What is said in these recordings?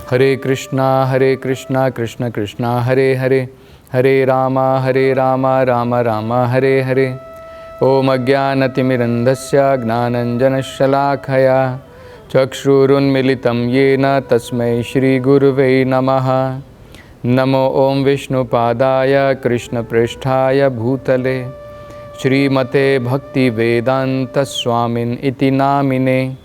हरे कृष्णा कृष्ण कृष्णा हरे हरे, हरे राम राम राम हरे हरे। ओम अज्ञानतिमिरन्धस्य ज्ञानञ्जनशलाखया चक्षुरुन्मिलितं येन तस्मै श्रीगुरुवे नमः। नमो ओम विष्णुपादाय कृष्णप्रेष्ठाय भूतले श्रीमते भक्तिवेदान्तस्वामिन् इति नामिने।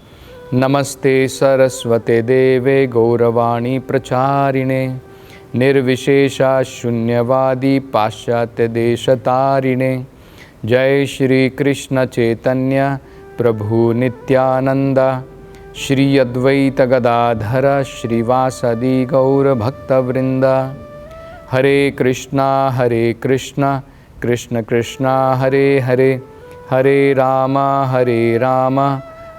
नमस्ते सरस्वते देवे गौरवाणी प्रचारिणे निर्विशेषा शून्यवादी पाश्चात्यदेशतारिणे। जय श्री कृष्ण चैतन्य प्रभु नित्यानंद श्री अद्वैत गदाधर श्रीवासदि गौर भक्तवृंद। हरे कृष्णा कृष्ण कृष्णा हरे हरे, हरे राम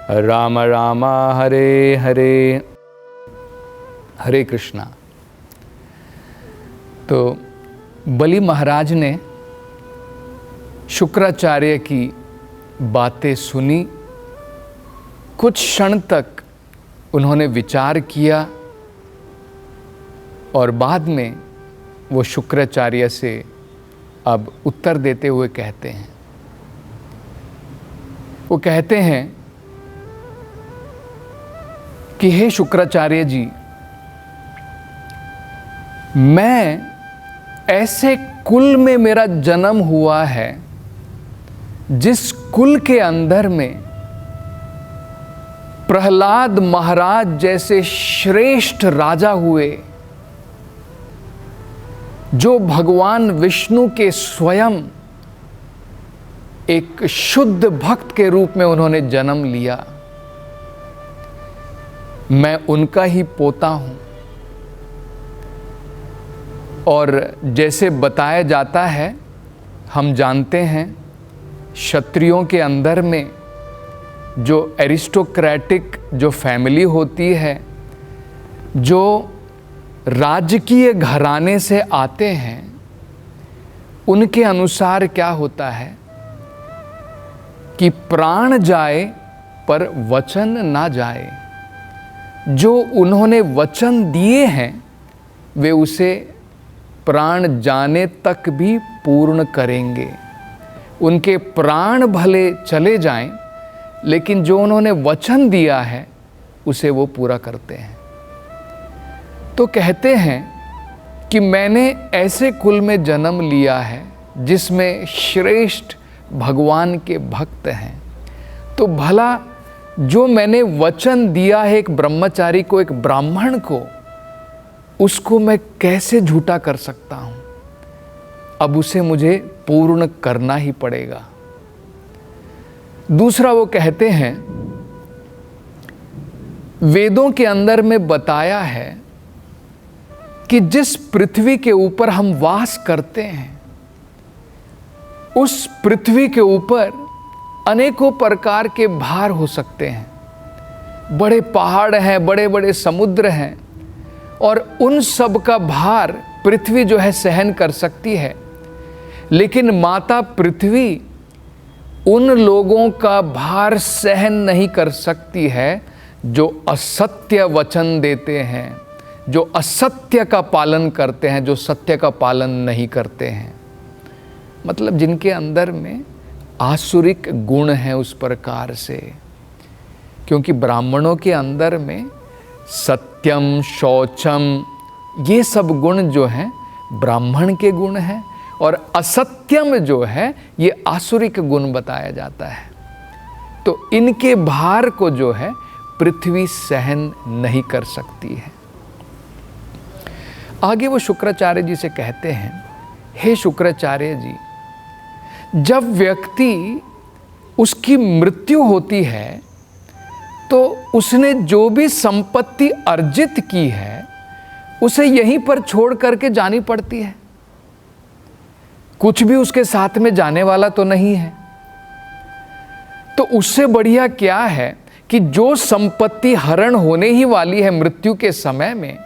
राम राम हरे हरे। हरे कृष्णा। तो बलि महाराज ने शुक्राचार्य की बातें सुनी। कुछ क्षण तक उन्होंने विचार किया और बाद में वो शुक्राचार्य से अब उत्तर देते हुए कहते हैं, वो कहते हैं कि हे शुक्राचार्य जी, मैं ऐसे कुल में मेरा जन्म हुआ है जिस कुल के अंदर में प्रहलाद महाराज जैसे श्रेष्ठ राजा हुए, जो भगवान विष्णु के स्वयं एक शुद्ध भक्त के रूप में उन्होंने जन्म लिया। मैं उनका ही पोता हूं। और जैसे बताया जाता है, हम जानते हैं क्षत्रियों के अंदर में जो एरिस्टोक्रेटिक जो फैमिली होती है, जो राजकीय घराने से आते हैं, उनके अनुसार क्या होता है कि प्राण जाए पर वचन ना जाए। जो उन्होंने वचन दिए हैं वे उसे प्राण जाने तक भी पूर्ण करेंगे। उनके प्राण भले चले जाएं, लेकिन जो उन्होंने वचन दिया है उसे वो पूरा करते हैं। तो कहते हैं कि मैंने ऐसे कुल में जन्म लिया है जिसमें श्रेष्ठ भगवान के भक्त हैं। तो भला जो मैंने वचन दिया है एक ब्रह्मचारी को, एक ब्राह्मण को, उसको मैं कैसे झूठा कर सकता हूं? अब उसे मुझे पूर्ण करना ही पड़ेगा। दूसरा वो कहते हैं, वेदों के अंदर में बताया है कि जिस पृथ्वी के ऊपर हम वास करते हैं, उस पृथ्वी के ऊपर अनेकों प्रकार के भार हो सकते हैं। बड़े पहाड़ हैं, बड़े बड़े समुद्र हैं, और उन सब का भार पृथ्वी जो है सहन कर सकती है। लेकिन माता पृथ्वी उन लोगों का भार सहन नहीं कर सकती है जो असत्य वचन देते हैं, जो असत्य का पालन करते हैं, जो सत्य का पालन नहीं करते हैं। मतलब जिनके अंदर में आसुरिक गुण है उस प्रकार से। क्योंकि ब्राह्मणों के अंदर में सत्यम, शौचम, ये सब गुण जो हैं ब्राह्मण के गुण हैं, और असत्यम जो है ये आसुरिक गुण बताया जाता है। तो इनके भार को जो है पृथ्वी सहन नहीं कर सकती है। आगे वो शुक्राचार्य जी से कहते हैं, हे शुक्राचार्य जी, जब व्यक्ति उसकी मृत्यु होती है तो उसने जो भी संपत्ति अर्जित की है उसे यहीं पर छोड़ करके जानी पड़ती है। कुछ भी उसके साथ में जाने वाला तो नहीं है। तो उससे बढ़िया क्या है कि जो संपत्ति हरण होने ही वाली है मृत्यु के समय में,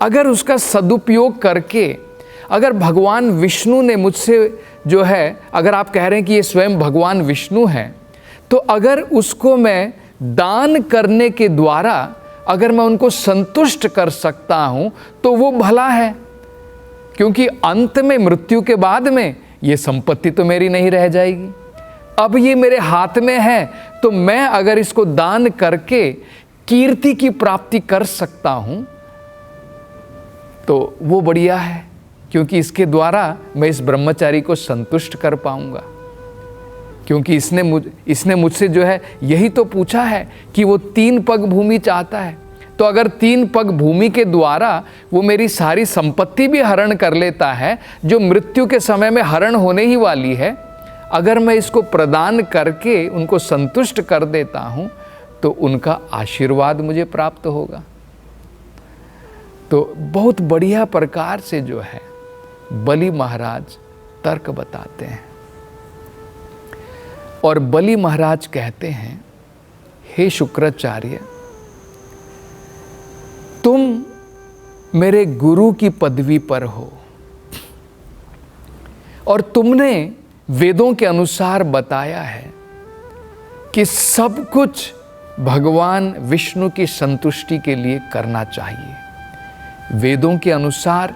अगर उसका सदुपयोग करके, अगर भगवान विष्णु ने मुझसे जो है, अगर आप कह रहे हैं कि ये स्वयं भगवान विष्णु हैं, तो अगर उसको मैं दान करने के द्वारा अगर मैं उनको संतुष्ट कर सकता हूं तो वो भला है, क्योंकि अंत में मृत्यु के बाद में ये संपत्ति तो मेरी नहीं रह जाएगी। अब ये मेरे हाथ में है, तो मैं अगर इसको दान करके कीर्ति की प्राप्ति कर सकता हूं तो वो बढ़िया है, क्योंकि इसके द्वारा मैं इस ब्रह्मचारी को संतुष्ट कर पाऊंगा। क्योंकि इसने मुझसे जो है यही तो पूछा है कि वो 3 पग भूमि चाहता है। तो अगर 3 पग भूमि के द्वारा वो मेरी सारी संपत्ति भी हरण कर लेता है, जो मृत्यु के समय में हरण होने ही वाली है, अगर मैं इसको प्रदान करके उनको संतुष्ट कर देता हूं तो उनका आशीर्वाद मुझे प्राप्त होगा। तो बहुत बढ़िया प्रकार से जो है बलि महाराज तर्क बताते हैं। और बलि महाराज कहते हैं, हे शुक्राचार्य, तुम मेरे गुरु की पदवी पर हो और तुमने वेदों के अनुसार बताया है कि सब कुछ भगवान विष्णु की संतुष्टि के लिए करना चाहिए। वेदों के अनुसार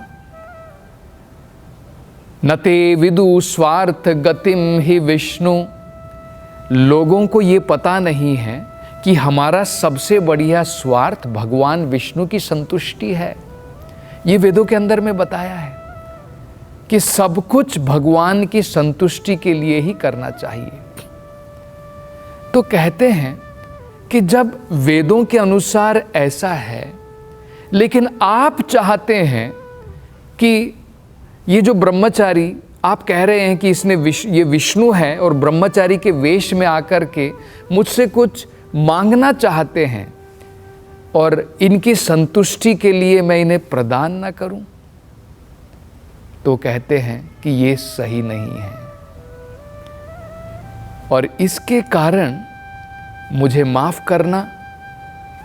नते विदु स्वार्थ गतिम ही विष्णु, लोगों को ये पता नहीं है कि हमारा सबसे बढ़िया स्वार्थ भगवान विष्णु की संतुष्टि है। ये वेदों के अंदर में बताया है कि सब कुछ भगवान की संतुष्टि के लिए ही करना चाहिए। तो कहते हैं कि जब वेदों के अनुसार ऐसा है, लेकिन आप चाहते हैं कि ये जो ब्रह्मचारी, आप कह रहे हैं कि ये विष्णु है और ब्रह्मचारी के वेश में आकर के मुझसे कुछ मांगना चाहते हैं और इनकी संतुष्टि के लिए मैं इन्हें प्रदान ना करूं, तो कहते हैं कि ये सही नहीं है। और इसके कारण मुझे माफ करना,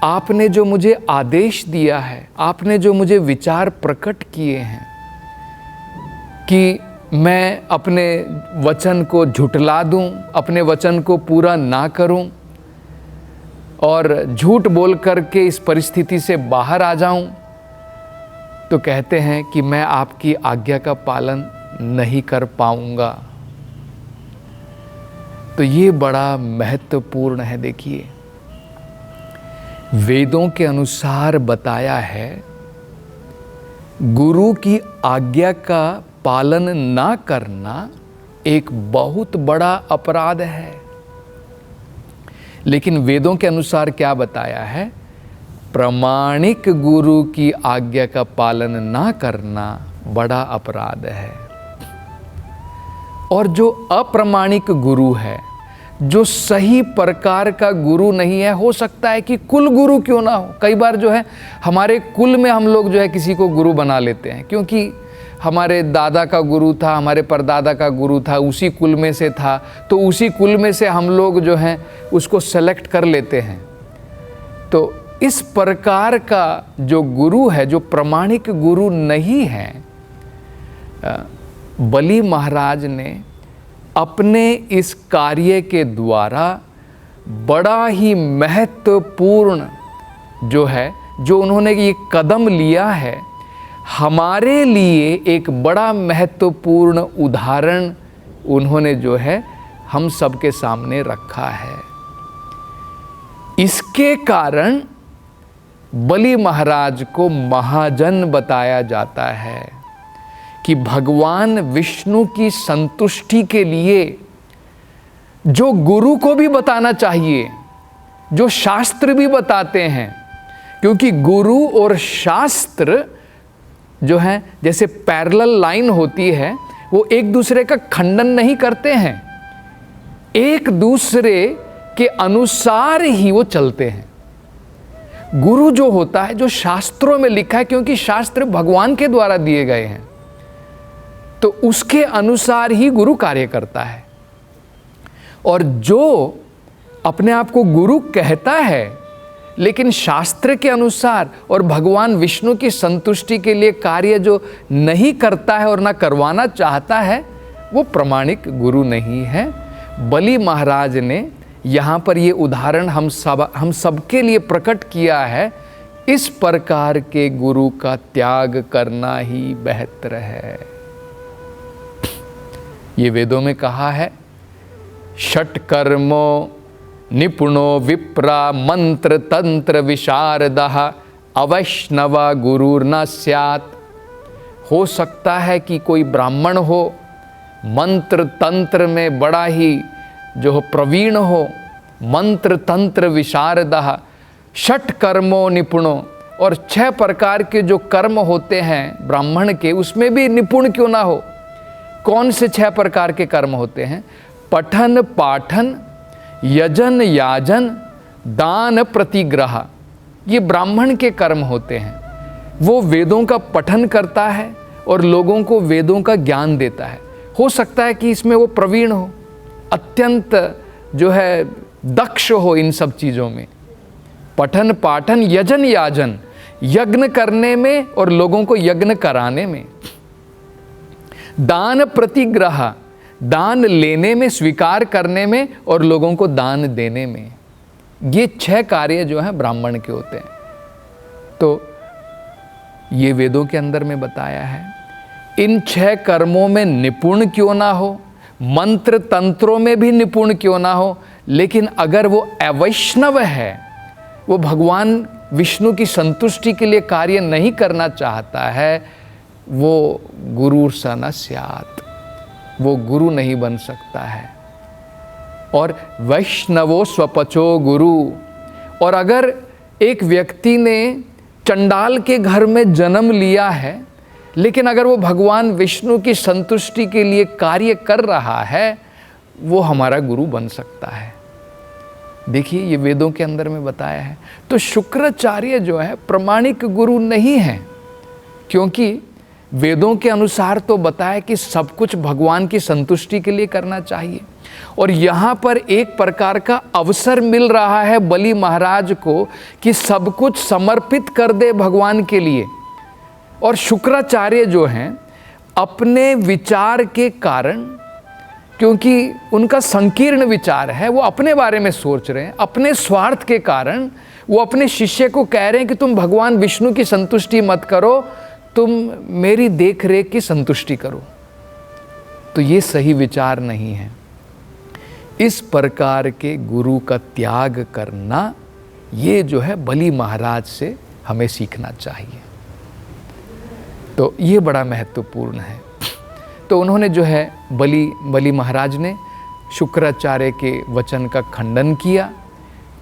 आपने जो मुझे आदेश दिया है, आपने जो मुझे विचार प्रकट किए हैं कि मैं अपने वचन को झुठला दूं, अपने वचन को पूरा ना करूं और झूठ बोल करके इस परिस्थिति से बाहर आ जाऊं, तो कहते हैं कि मैं आपकी आज्ञा का पालन नहीं कर पाऊंगा। तो ये बड़ा महत्वपूर्ण है। देखिए, वेदों के अनुसार बताया है गुरु की आज्ञा का पालन ना करना एक बहुत बड़ा अपराध है। लेकिन वेदों के अनुसार क्या बताया है? प्रामाणिक गुरु की आज्ञा का पालन ना करना बड़ा अपराध है। और जो अप्रामाणिक गुरु है, जो सही प्रकार का गुरु नहीं है, हो सकता है कि कुल गुरु क्यों ना हो। कई बार जो है हमारे कुल में हम लोग जो है किसी को गुरु बना लेते हैं, क्योंकि हमारे दादा का गुरु था, हमारे परदादा का गुरु था, उसी कुल में से था, तो उसी कुल में से हम लोग जो हैं उसको सेलेक्ट कर लेते हैं। तो इस प्रकार का जो गुरु है, जो प्रामाणिक गुरु नहीं है, बलि महाराज ने अपने इस कार्य के द्वारा बड़ा ही महत्वपूर्ण जो है, जो उन्होंने ये कदम लिया है, हमारे लिए एक बड़ा महत्वपूर्ण उदाहरण उन्होंने जो है हम सबके सामने रखा है। इसके कारण बलि महाराज को महाजन बताया जाता है कि भगवान विष्णु की संतुष्टि के लिए जो गुरु को भी बताना चाहिए, जो शास्त्र भी बताते हैं, क्योंकि गुरु और शास्त्र जो है जैसे पैरेलल लाइन होती है, वो एक दूसरे का खंडन नहीं करते हैं, एक दूसरे के अनुसार ही वो चलते हैं। गुरु जो होता है, जो शास्त्रों में लिखा है, क्योंकि शास्त्र भगवान के द्वारा दिए गए हैं, तो उसके अनुसार ही गुरु कार्य करता है। और जो अपने आप को गुरु कहता है, लेकिन शास्त्र के अनुसार और भगवान विष्णु की संतुष्टि के लिए कार्य जो नहीं करता है और ना करवाना चाहता है, वो प्रामाणिक गुरु नहीं है। बलि महाराज ने यहाँ पर ये उदाहरण हम सबके लिए प्रकट किया है इस प्रकार के गुरु का त्याग करना ही बेहतर है। ये वेदों में कहा है, षट कर्मो निपुणो विप्रा मंत्र तंत्र विशारदः अवैष्णव गुरुर्न स्यात्। हो सकता है कि कोई ब्राह्मण हो, मंत्र तंत्र में बड़ा ही जो प्रवीण हो, मंत्र तंत्र विशारदः, षट कर्मो निपुणो, और 6 प्रकार के जो कर्म होते हैं ब्राह्मण के, उसमें भी निपुण क्यों ना हो। कौन से 6 प्रकार के कर्म होते हैं? पठन पाठन यजन याजन दान प्रतिग्रह। ये ब्राह्मण के कर्म होते हैं। वो वेदों का पठन करता है और लोगों को वेदों का ज्ञान देता है। हो सकता है कि इसमें वो प्रवीण हो, अत्यंत जो है दक्ष हो इन सब चीज़ों में। पठन पाठन यजन याजन, यज्ञ करने में और लोगों को यज्ञ कराने में। दान प्रतिग्रह, दान लेने में, स्वीकार करने में और लोगों को दान देने में। ये 6 कार्य जो हैं ब्राह्मण के होते हैं। तो ये वेदों के अंदर में बताया है। इन 6 कर्मों में निपुण क्यों ना हो, मंत्र तंत्रों में भी निपुण क्यों ना हो, लेकिन अगर वो अवैष्णव है, वो भगवान विष्णु की संतुष्टि के लिए कार्य नहीं करना चाहता है, वो गुरु स न स्यात्, वो गुरु नहीं बन सकता है। और वैष्णवो स्वपचो गुरु। और अगर एक व्यक्ति ने चंडाल के घर में जन्म लिया है, लेकिन अगर वो भगवान विष्णु की संतुष्टि के लिए कार्य कर रहा है, वो हमारा गुरु बन सकता है। देखिए, ये वेदों के अंदर में बताया है। तो शुक्राचार्य जो है प्रमाणिक गुरु नहीं है, क्योंकि वेदों के अनुसार तो बताया कि सब कुछ भगवान की संतुष्टि के लिए करना चाहिए। और यहाँ पर एक प्रकार का अवसर मिल रहा है बलि महाराज को कि सब कुछ समर्पित कर दे भगवान के लिए। और शुक्राचार्य जो हैं अपने विचार के कारण, क्योंकि उनका संकीर्ण विचार है, वो अपने बारे में सोच रहे हैं, अपने स्वार्थ के कारण वो अपने शिष्य को कह रहे हैं कि तुम भगवान विष्णु की संतुष्टि मत करो, तुम मेरी देख रेख की संतुष्टि करो। तो ये सही विचार नहीं है। इस प्रकार के गुरु का त्याग करना, ये जो है बलि महाराज से हमें सीखना चाहिए। तो ये बड़ा महत्वपूर्ण है। तो उन्होंने जो है बलि महाराज ने शुक्राचार्य के वचन का खंडन किया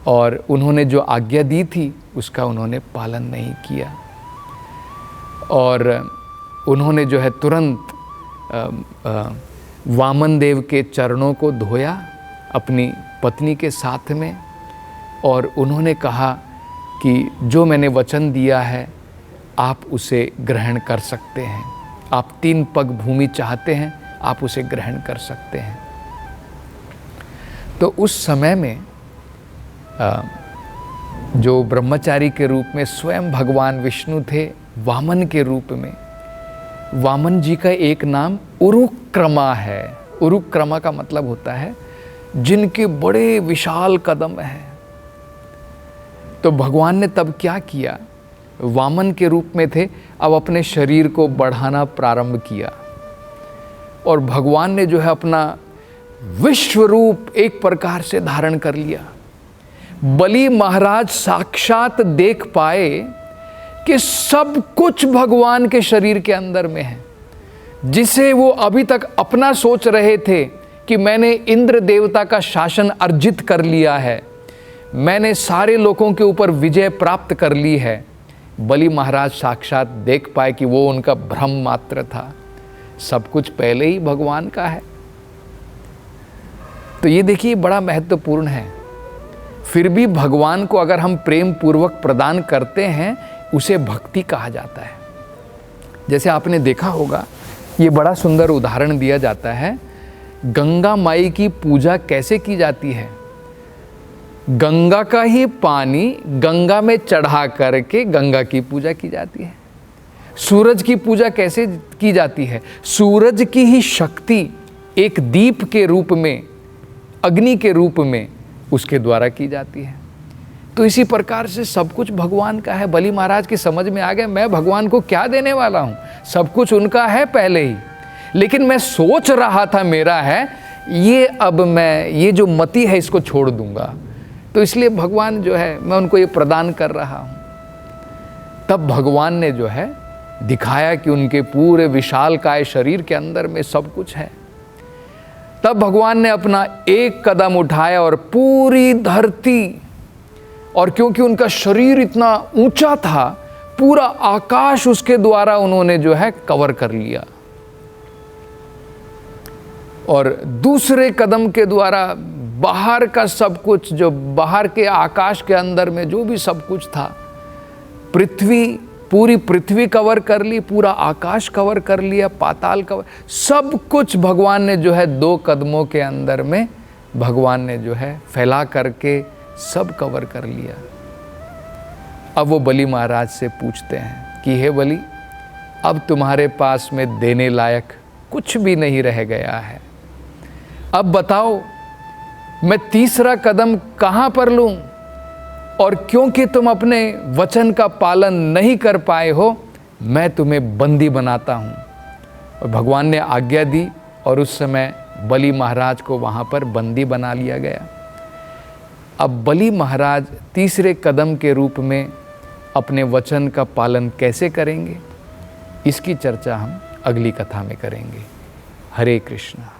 और उन्होंने जो आज्ञा दी थी उसका उन्होंने पालन नहीं किया। और उन्होंने जो है तुरंत वामन देव के चरणों को धोया अपनी पत्नी के साथ में, और उन्होंने कहा कि जो मैंने वचन दिया है आप उसे ग्रहण कर सकते हैं। आप 3 पग भूमि चाहते हैं, आप उसे ग्रहण कर सकते हैं। तो उस समय में जो ब्रह्मचारी के रूप में स्वयं भगवान विष्णु थे, वामन के रूप में, वामन जी का एक नाम उरुक्रमा है। उरुक्रमा का मतलब होता है जिनके बड़े विशाल कदम हैं। तो भगवान ने तब क्या किया, वामन के रूप में थे, अब अपने शरीर को बढ़ाना प्रारंभ किया और भगवान ने जो है अपना विश्व रूप एक प्रकार से धारण कर लिया। बलि महाराज साक्षात देख पाए कि सब कुछ भगवान के शरीर के अंदर में है, जिसे वो अभी तक अपना सोच रहे थे कि मैंने इंद्र देवता का शासन अर्जित कर लिया है, मैंने सारे लोगों के ऊपर विजय प्राप्त कर ली है। बलि महाराज साक्षात देख पाए कि वो उनका भ्रम मात्र था, सब कुछ पहले ही भगवान का है। तो ये देखिए बड़ा महत्वपूर्ण है। फिर भी भगवान को अगर हम प्रेम पूर्वक प्रदान करते हैं, उसे भक्ति कहा जाता है। जैसे आपने देखा होगा, ये बड़ा सुंदर उदाहरण दिया जाता है, गंगा माई की पूजा कैसे की जाती है। गंगा का ही पानी गंगा में चढ़ा करके गंगा की पूजा की जाती है। सूरज की पूजा कैसे की जाती है, सूरज की ही शक्ति एक दीप के रूप में, अग्नि के रूप में उसके द्वारा की जाती है। तो इसी प्रकार से सब कुछ भगवान का है। बलि महाराज की समझ में आ गया, मैं भगवान को क्या देने वाला हूँ, सब कुछ उनका है पहले ही, लेकिन मैं सोच रहा था मेरा है, ये अब मैं ये जो मति है इसको छोड़ दूंगा, तो इसलिए भगवान जो है मैं उनको ये प्रदान कर रहा हूँ। तब भगवान ने जो है दिखाया कि उनके पूरे विशालकाय शरीर के अंदर में सब कुछ है। तब भगवान ने अपना एक कदम उठाया और पूरी धरती, और क्योंकि उनका शरीर इतना ऊंचा था, पूरा आकाश उसके द्वारा उन्होंने जो है कवर कर लिया। और दूसरे कदम के द्वारा बाहर का सब कुछ, जो बाहर के आकाश के अंदर में जो भी सब कुछ था, पृथ्वी, पूरी पृथ्वी कवर कर ली, पूरा आकाश कवर कर लिया, पाताल कवर, सब कुछ भगवान ने जो है 2 कदमों के अंदर में भगवान ने जो है फैला करके सब कवर कर लिया। अब वो बलि महाराज से पूछते हैं कि हे बलि, अब तुम्हारे पास में देने लायक कुछ भी नहीं रह गया है, अब बताओ मैं तीसरा कदम कहाँ पर लूँ, और क्योंकि तुम अपने वचन का पालन नहीं कर पाए हो, मैं तुम्हें बंदी बनाता हूँ। और भगवान ने आज्ञा दी और उस समय बलि महाराज को वहाँ पर बंदी बना लिया गया। अब बलि महाराज तीसरे कदम के रूप में अपने वचन का पालन कैसे करेंगे, इसकी चर्चा हम अगली कथा में करेंगे। हरे कृष्णा।